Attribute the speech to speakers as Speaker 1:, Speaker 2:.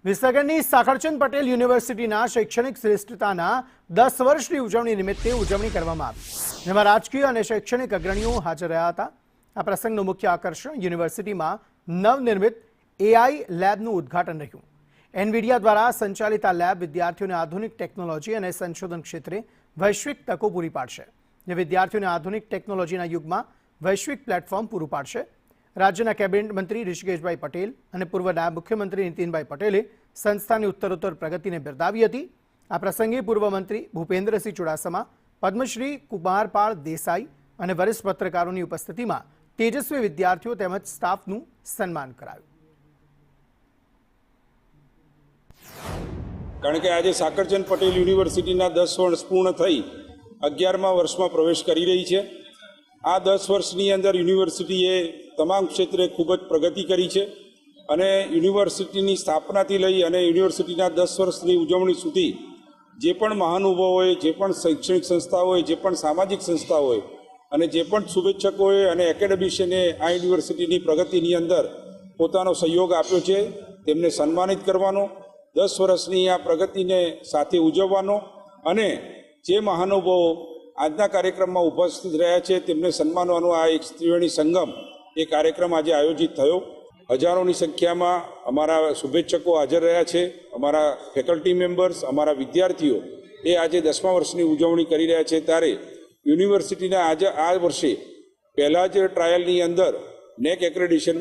Speaker 1: વિસનગરની સાખરચંદ પટેલ યુનિવર્સિટીના શૈક્ષણિક શ્રેષ્ઠતાના 10 વર્ષની ઉજવણી નિમિત્તે ઉજવણી કરવામાં આવી, જેમાં રાજકીય અને શૈક્ષણિક અગ્રણીઓ હાજર રહ્યા હતા। આ પ્રસંગનું મુખ્ય આકર્ષણ યુનિવર્સિટીમાં નવનિર્મિત AI લેબનું ઉદ્ઘાટન રહ્યું। એનવીડિયા દ્વારા સંચાલિત આ લેબ વિદ્યાર્થીઓને આધુનિક ટેકનોલોજી અને સંશોધન ક્ષેત્રે વૈશ્વિક તકો પૂરી પાડશે, જે વિદ્યાર્થીઓને આધુનિક ટેકનોલોજીના યુગમાં વૈશ્વિક પ્લેટફોર્મ પૂરું પાડશે। રાજ્યના કેબિનેટ મંત્રી ઋષિકેશભાઈ પટેલ અને પૂર્વ નાયબ મુખ્યમંત્રી નીતિનભાઈ પટેલે સંસ્થાની ઉત્તરોત્તર પ્રગતિને બિરદાવી હતી। આ પ્રસંગે પૂર્વ મંત્રી ભૂપેન્દ્રસિંહ ચુડાસમા, પદ્મશ્રી કુમારપાળ દેસાઈ અને વરિષ્ઠ પત્રકારોની ઉપસ્થિતિમાં તેજસ્વી વિદ્યાર્થીઓ તેમજ સ્ટાફનું સન્માન કરાયું।
Speaker 2: કારણ કે આજે સાખરચંદ પટેલ યુનિવર્સિટીના 10 વર્ષ પૂર્ણ થઈ 11મા વર્ષમાં પ્રવેશ કરી રહી છે। આ 10 વર્ષની અંદર યુનિવર્સિટીએ તમામ ક્ષેત્રે ખૂબ જ પ્રગતિ કરી છે અને યુનિવર્સિટીની સ્થાપનાથી લઈ અને યુનિવર્સિટીના 10 વર્ષની ઉજવણી સુધી જે પણ મહાનુભાવોએ, જે પણ શૈક્ષણિક સંસ્થાઓએ, જે પણ સામાજિક સંસ્થાઓએ અને જે પણ શુભેચ્છકોએ અને એકેડેમિશિયને આ યુનિવર્સિટીની પ્રગતિની અંદર પોતાનો સહયોગ આપ્યો છે, તેમને સન્માનિત કરવાનો, 10 વર્ષની આ પ્રગતિને સાથે ઉજવવાનો અને જે મહાનુભાવો આજના કાર્યક્રમમાં ઉપસ્થિત રહ્યા છે તેમને સન્માનવાનો આ એક ત્રિવેણી સંગમ એ કાર્યક્રમ આજે આયોજિત થયો। હજારોની સંખ્યામાં અમારા શુભેચ્છકો હાજર રહ્યા છે, અમારા ફેકલ્ટી મેમ્બર્સ, અમારા વિદ્યાર્થીઓ એ આજે 10મા વર્ષની ઉજવણી કરી રહ્યા છે। ત્યારે યુનિવર્સિટીના આજે આ વર્ષે પહેલાં જ ટ્રાયલની અંદર નેક એક્રેડિશન